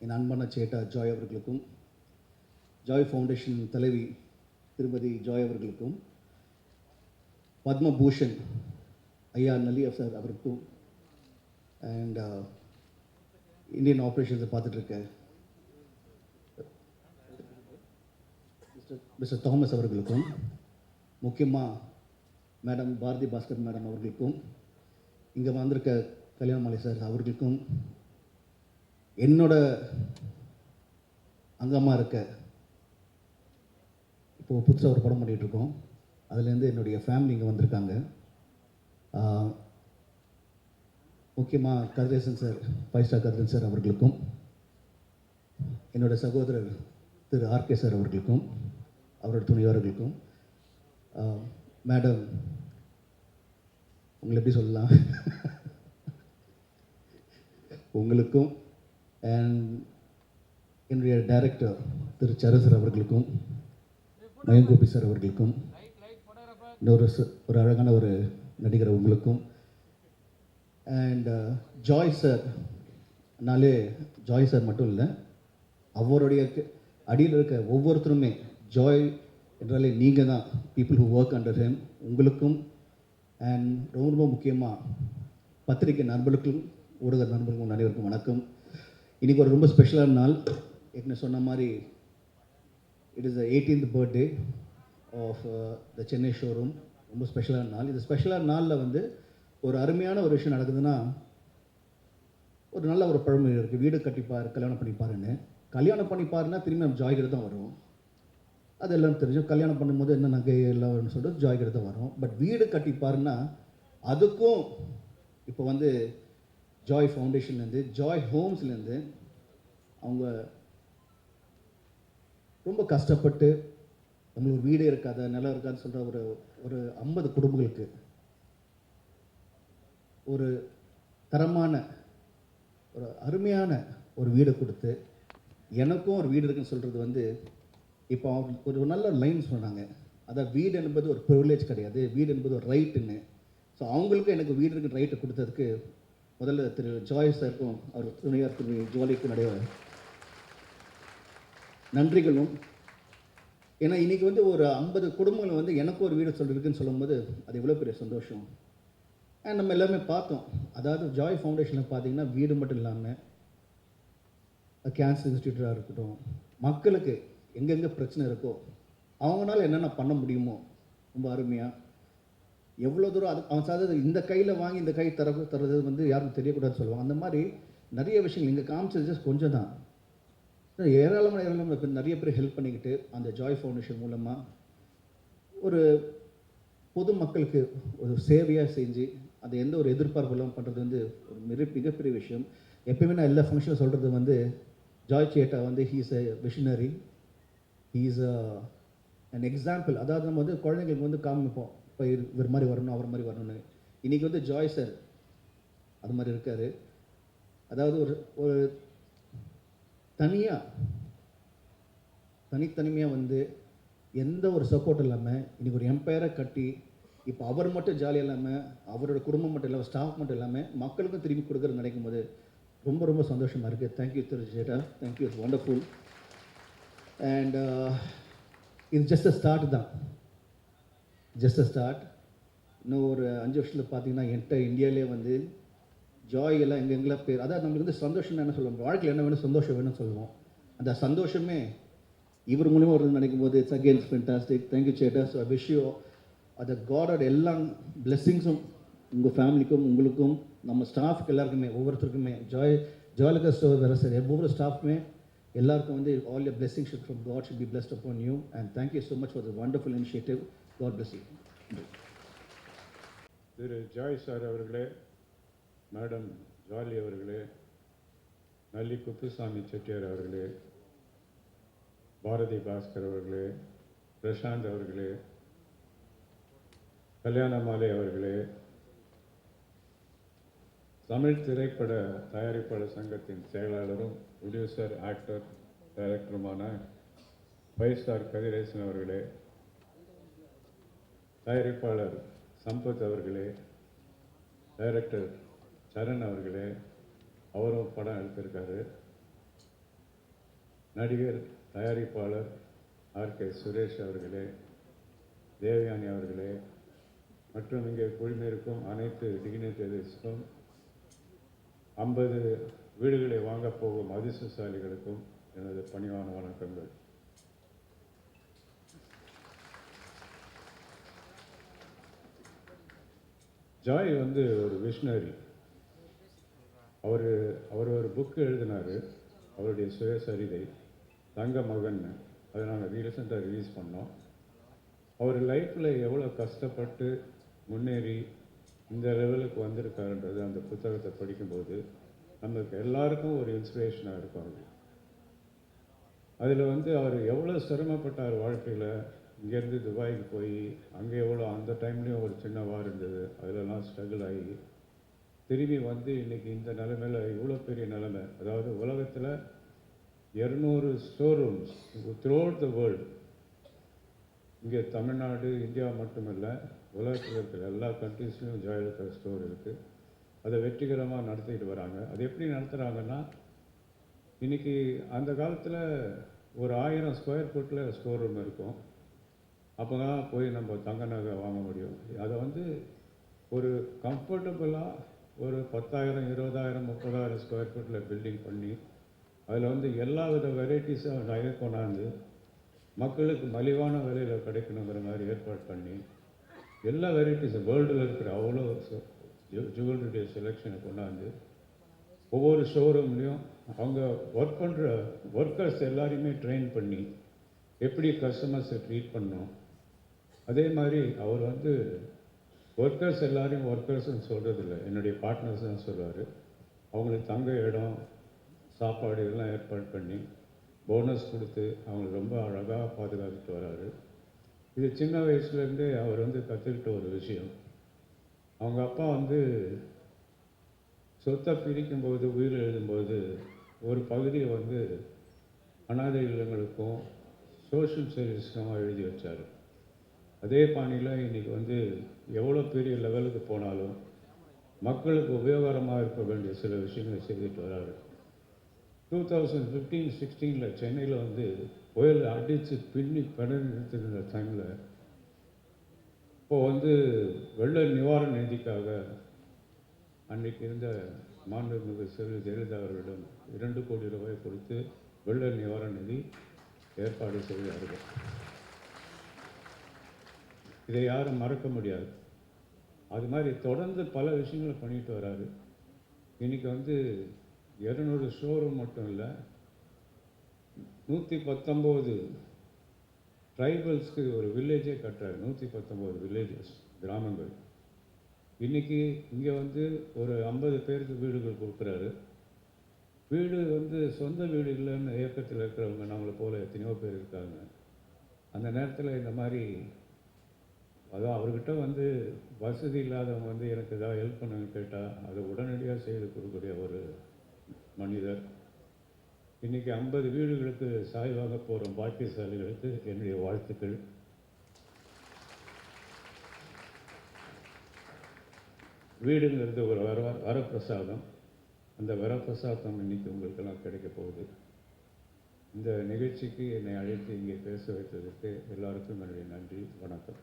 என் அன்பான சேட்டா ஜாய் அவர்களுக்கும், ஜாய் ஃபவுண்டேஷன் தலைவி திருமதி ஜாய் அவர்களுக்கும், பத்மபூஷன் ஐயா நல்லியா சார் அவருக்கும், அண்ட் இந்தியன் ஆப்ரேஷன்ஸை பார்த்துட்ருக்க மிஸ்டர் தாமஸ் அவர்களுக்கும், முக்கியமாக மேடம் பாரதி பாஸ்கர் மேடம் அவர்களுக்கும், இங்கே வந்திருக்க கல்யாணமாலை சார் அவர்களுக்கும், என்னோட அங்கமாக இருக்க இப்போது புதுசாக ஒரு படம் பண்ணிகிட்ருக்கோம், அதுலேருந்து என்னுடைய ஃபேமிலி இங்கே வந்திருக்காங்க. முக்கியமாக Kathiresan sir, 5 star Kathiresan sir அவர்களுக்கும், என்னோடய சகோதரர் திரு ஆர்கே சார் அவர்களுக்கும், அவரோட துணைவர்களுக்கும், மேடம் உங்களை எப்படி சொல்லலாம் உங்களுக்கும், அண்ட் என்னுடைய டைரக்டர் திரு சரசர் அவர்களுக்கும், மயங்கோபி சார் அவர்களுக்கும், இன்னொரு ஒரு அழகான ஒரு நடிகர் உங்களுக்கும், அண்ட் ஜாய் சார் நாளே ஜாய் சார் மட்டும் இல்லை, அவருடைய அடியில் இருக்க ஒவ்வொருத்தருமே ஜாய் என்றாலே நீங்கள் தான், people who work under him, உங்களுக்கும், அண்ட் ரொம்ப ரொம்ப முக்கியமாக பத்திரிகை நண்பர்களுக்கும் ஊடக நண்பர்களுக்கும் அனைவருக்கும் வணக்கம். இன்றைக்கி ஒரு ரொம்ப ஸ்பெஷலான நாள். ஏற்கனவே சொன்ன மாதிரி it is the 18th birthday of the Chennai showroom. ரொம்ப ஸ்பெஷலான நாள். இந்த ஸ்பெஷலான நாளில் வந்து ஒரு அருமையான ஒரு விஷயம் நடக்குதுன்னா, ஒரு நல்ல ஒரு பழமொழி இருக்குது, வீடு கட்டிப்பார் கல்யாணம் பண்ணிப்பாருன்னு. கல்யாணம் பண்ணிப்பாருன்னா திரும்பி நம்ம ஜாய்கிட்ட தான் வரும். அது எல்லாம் தெரிஞ்சோம். கல்யாணம் பண்ணும்போது என்ன நகை எல்லாம் வரும்னு சொல்லிட்டு ஜாய்கிட்ட தான் வரும். பட் வீடு கட்டிப்பாருன்னா அதுக்கும் இப்போ வந்து ஜாய் ஃபவுண்டேஷன்லேருந்து, ஜாய் ஹோம்ஸ்லேருந்து அவங்க ரொம்ப கஷ்டப்பட்டு நம்மளுக்கு வீடே இருக்காது, நிலம் இருக்காதுன்னு சொல்கிற ஒரு 50 குடும்பங்களுக்கு ஒரு தரமான ஒரு அருமையான ஒரு வீடை கொடுத்து, எனக்கும் ஒரு வீடு இருக்குன்னு சொல்கிறது வந்து, இப்போ அவங்க ஒரு நல்ல லைன் சொன்னாங்க, அதான் வீடு என்பது ஒரு ப்ரிவிலேஜ் கிடையாது, வீடு என்பது ஒரு ரைட்டுன்னு. ஸோ அவங்களுக்கும் எனக்கு வீடு இருக்குன்னு ரைட்டு கொடுத்ததுக்கு முதல்ல திரு ஜாய் சாருக்கும் அவர் துணையார் திரு ஜோலிக்கும் நிறைய நன்றிகளும். ஏன்னா இன்றைக்கி வந்து ஒரு 50 குடும்பங்கள் வந்து எனக்கும் ஒரு வீடு சொல்லியிருக்குன்னு சொல்லும்போது அது எவ்வளோ பெரிய சந்தோஷம். அண்ட் நம்ம எல்லாமே பார்த்தோம். அதாவது ஜாய் ஃபவுண்டேஷனில் பார்த்தீங்கன்னா வீடு மட்டும் இல்லாமல் கேன்சர் இன்ஸ்டியூட்டாக இருக்கட்டும், மக்களுக்கு எங்கெங்கே பிரச்சனை இருக்கோ அவங்களால என்னென்ன பண்ண முடியுமோ ரொம்ப அருமையாக எவ்வளோ தூரம் அது அவன் சாதது இந்த கையில் வாங்கி இந்த கை தர்றது வந்து யாருக்கும் தெரியக்கூடாதுன்னு சொல்லுவாங்க. அந்த மாதிரி நிறைய விஷயங்கள் இங்கே காமிச்சது ஜஸ்ட் கொஞ்சம் தான். ஏராளமான நிறைய பேர் ஹெல்ப் பண்ணிக்கிட்டு அந்த ஜாய் ஃபவுண்டேஷன் மூலமாக ஒரு பொதுமக்களுக்கு ஒரு சேவையாக செஞ்சு அதை எந்த ஒரு எதிர்பார்ப்பு இல்லாமல் பண்ணுறது வந்து ஒரு மிகப்பெரிய விஷயம். எப்பயுமே நான் எல்லா ஃபங்க்ஷனும் சொல்கிறது வந்து ஜாய் சேட்டா வந்து he is a visionary, he is an example. அதாவது நம்ம வந்து குழந்தைங்களுக்கு வந்து காமிப்போம், இப்போ இவர் மாதிரி வரணும் அவர் மாதிரி வரணும்னு. இன்றைக்கி வந்து ஜாய் சார் அது மாதிரி இருக்கார். அதாவது ஒரு தனித்தனிமையாக வந்து எந்த ஒரு சப்போர்ட் இல்லாமல் இன்றைக்கி ஒரு எம்பையரை கட்டி இப்போ அவர் மட்டும் ஜாலியாக இல்லாமல் அவரோட குடும்பம் மட்டும் இல்லாமல் ஸ்டாஃப் மட்டும் இல்லாமல் மக்களுக்கும் திரும்பி கொடுக்குறது நினைக்கும் போது ரொம்ப ரொம்ப சந்தோஷமாக இருக்குது. Thank you Thiru ஜேட்டா, thank you, it's wonderful. And இது ஜஸ்ட் அ ஸ்டார்ட் தான், ஜஸ்ட் அ ஸ்டார்ட். இன்னும் ஒரு 5 வருஷத்தில் பார்த்தீங்கன்னா என்கிட்ட இந்தியாவிலே வந்து ஜாய் எல்லாம் எங்கெங்கெல்லாம் பேர், அதாவது நம்மளுக்கு வந்து சந்தோஷம் என்ன சொல்லுவோம், வாழ்க்கையில் என்ன வேணும், சந்தோஷம் வேணும்னு சொல்லுவோம். அந்த சந்தோஷமே இவர் மூலிமா வருதுன்னு நினைக்கும் போது இட்ஸ் அகெயின் ஃபென்டாஸ்டிக். தேங்க்யூ சேட்டா. ஸோ ஐ விஷ் யூ அது காடோட எல்லா பிளெஸ்ஸிங்ஸும் உங்கள் ஃபேமிலிக்கும் உங்களுக்கும் நம்ம ஸ்டாஃப்க்கு எல்லாருக்குமே ஒவ்வொருத்தருக்குமே ஜாய்லுக்கா ஸ்டோர் வேறு சார் ஒவ்வொரு ஸ்டாஃப்க்குமே எல்லாருக்கும் வந்து all your blessings from God should be blessed upon you. And thank you so much for the wonderful initiative. God bless you. Thiru Joy sir அவர்களே, மேடம் ஜாலி அவர்களே, நல்லி குப்புசாமி செட்டியார் அவர்களே, பாரதி பாஸ்கர் அவர்களே, பிரசாந்த் அவர்களே, கல்யாணமாலை அவர்களே, தமிழ் திரைப்பட தயாரிப்பாளர் சங்கத்தின் செயலாளரும் ப்ரொடியூசர் ஆக்டர் டைரக்டருமான 5 ஸ்டார் கதிரேசன் அவர்களே, தயாரிப்பாளர் சம்பத் அவர்களே, டைரக்டர் சரண் அவர்களே, அவரும் படம் எடுத்திருக்காரு. நடிகர், தயாரிப்பாளர் ஆர்.கே. சுரேஷ் அவர்களே, தேவயானி அவர்களே மற்றும் இங்கே குழுமியிருக்கும் அனைத்து டிக்னிட்டரிஸ்க்கும் 50 வீடுகளை வாங்கப் போகும் அதிர்ஷ்டசாலிகளுக்கும் எனது பணிவான வணக்கங்கள். ஜாய் வந்து ஒரு விஷனரி. அவர் ஒரு புக்கு எழுதினார், அவருடைய சுயசரிதை தங்க மகன். அதை நாங்கள் ரீசெண்டாக ரிலீஸ் பண்ணோம். அவர் லைஃப்பில் எவ்வளோ கஷ்டப்பட்டு முன்னேறி இந்த லெவலுக்கு வந்திருக்காருன்றது அந்த புத்தகத்தை படிக்கும்போது நமக்கு எல்லாருக்கும் ஒரு இன்ஸ்பிரேஷனாக இருக்கும். அதில் வந்து அவர் எவ்வளோ சிரமப்பட்டார் வாழ்க்கையில். இங்கேருந்து துபாய்க்கு போய் அங்கே எவ்வளோ அந்த டைம்லேயும் ஒரு சின்ன வார் இருந்தது, அதிலெல்லாம் ஸ்ட்ரகிள் ஆகி திரும்பி வந்து இன்றைக்கி இந்த நிலைமையில் இவ்வளோ பெரிய நிலைமை. அதாவது உலகத்தில் 200 store rooms through out the world. இங்கே தமிழ்நாடு, இந்தியா மட்டுமில்லை, உலகத்தில் இருக்கிற எல்லா கண்ட்ரீஸ்லையும் ஜெயலலிதா ஸ்டோர் இருக்குது. அதை வெற்றிகரமாக நடத்திக்கிட்டு வராங்க. அது எப்படி நடத்துகிறாங்கன்னா, இன்றைக்கி அந்த காலத்தில் ஒரு 1000 ஸ்கொயர் ஃபீட்டில் ஸ்டோர் ரூம் இருக்கும். அப்போ தான் போய் நம்ம தங்க நகை வாங்க முடியும். அதை வந்து ஒரு கம்ஃபர்டபுளாக ஒரு 10,000, 20,000, 30,000 ஸ்கொயர் ஃபீட்டில் பில்டிங் பண்ணி அதில் வந்து எல்லா வித வெரைட்டிஸும் நகை கொண்டாந்து மக்களுக்கு மலிவான விலையில் கிடைக்கணுங்கிற மாதிரி ஏற்பாடு பண்ணி எல்லா வெரைட்டிஸும் வேர்ல்டில் இருக்கிற அவ்வளோ ஜுவல்லரியுடைய செலெக்ஷனை கொண்டாந்து ஒவ்வொரு ஷோரூம்லேயும் அவங்க ஒர்க் பண்ணுற ஒர்க்கர்ஸ் எல்லாரையுமே ட்ரெயின் பண்ணி எப்படி கஸ்டமர்ஸை ட்ரீட் பண்ணணும். அதே மாதிரி அவர் வந்து ஒர்க்கர்ஸ் எல்லாரையும் ஒர்க்கர்ஸ்ன்னு சொல்கிறதில்ல, என்னுடைய பார்ட்னர்ஸ்ன்னு சொல்லுவார். அவங்களுக்கு தங்க இடம், சாப்பாடு இதெல்லாம் ஏற்பாடு பண்ணி போனஸ் கொடுத்து அவங்களுக்கு ரொம்ப அழகாக பாதுகாத்துட்டு வராரு. இது சின்ன வயசுலேருந்தே அவர் வந்து கற்றுக்கிட்ட ஒரு விஷயம். அவங்க அப்பா வந்து சொத்தை பிரிக்கும்போது, உயிர் எழுதும்போது ஒரு பகுதியை வந்து அனாதை இல்லங்களுக்கும் சோஷியல் சர்வீஸ்க்கும் எழுதி வச்சார். அதே பாணியில் இன்றைக்கி வந்து எவ்வளோ பெரிய லெவலுக்கு போனாலும் மக்களுக்கு உபயோகரமாக இருக்க வேண்டிய சில விஷயங்களை செய்துட்டு வராரு. 2015-16 சென்னையில் வந்து புயல் அடித்து பின்னி படம் நிறுத்திருந்த டைமில் இப்போது வந்து வெள்ள நிவாரண நிதிக்காக அன்றைக்கி இருந்த மாண்புமிகு செல்வி ஜெயலலிதா அவர்களிடம் 2 கோடி ரூபாய் கொடுத்து வெள்ள நிவாரண நிதி ஏற்பாடு செய்தார்கள். இதை யாரும் மறக்க முடியாது. அது மாதிரி தொடர்ந்து பல விஷயங்களை பண்ணிட்டு வராரு. இன்றைக்கி வந்து 200 ஷோரூம் மட்டும் இல்லை, 119 ட்ரைபல்ஸ்க்கு ஒரு வில்லேஜே கட்டுறாரு. 119 வில்லேஜஸ், கிராமங்கள். இன்றைக்கி இங்கே வந்து ஒரு 50 பேருக்கு வீடுகள் கொடுக்குறாரு. வீடு வந்து சொந்த வீடு இல்லைன்னு இயக்கத்தில் இருக்கிறவங்க நம்மளை போல் எத்தனையோ பேர் இருக்காங்க. அந்த நேரத்தில் இந்த மாதிரி அதான் அவர்கிட்ட வந்து வசதி இல்லாதவங்க வந்து எனக்கு ஏதாவது ஹெல்ப் பண்ணுன்னு கேட்டால் அதை உடனடியாக செய்து கொடுக்கக்கூடிய ஒரு மனிதர். இன்றைக்கி 50 வீடுகளுக்கு சாய்வாக போகிற பாக்கியசாலிகளுக்கு என்னுடைய வாழ்த்துக்கள். வீடுங்கிறது ஒரு வரப்பிரசாதம். அந்த வரப்பிரசாதம் இன்றைக்கி உங்களுக்கெல்லாம் கிடைக்க போகுது. இந்த நிகழ்ச்சிக்கு என்னை அழைத்து இங்கே பேச வைத்ததற்கு எல்லாருக்கும் என்னுடைய நன்றி, வணக்கம்.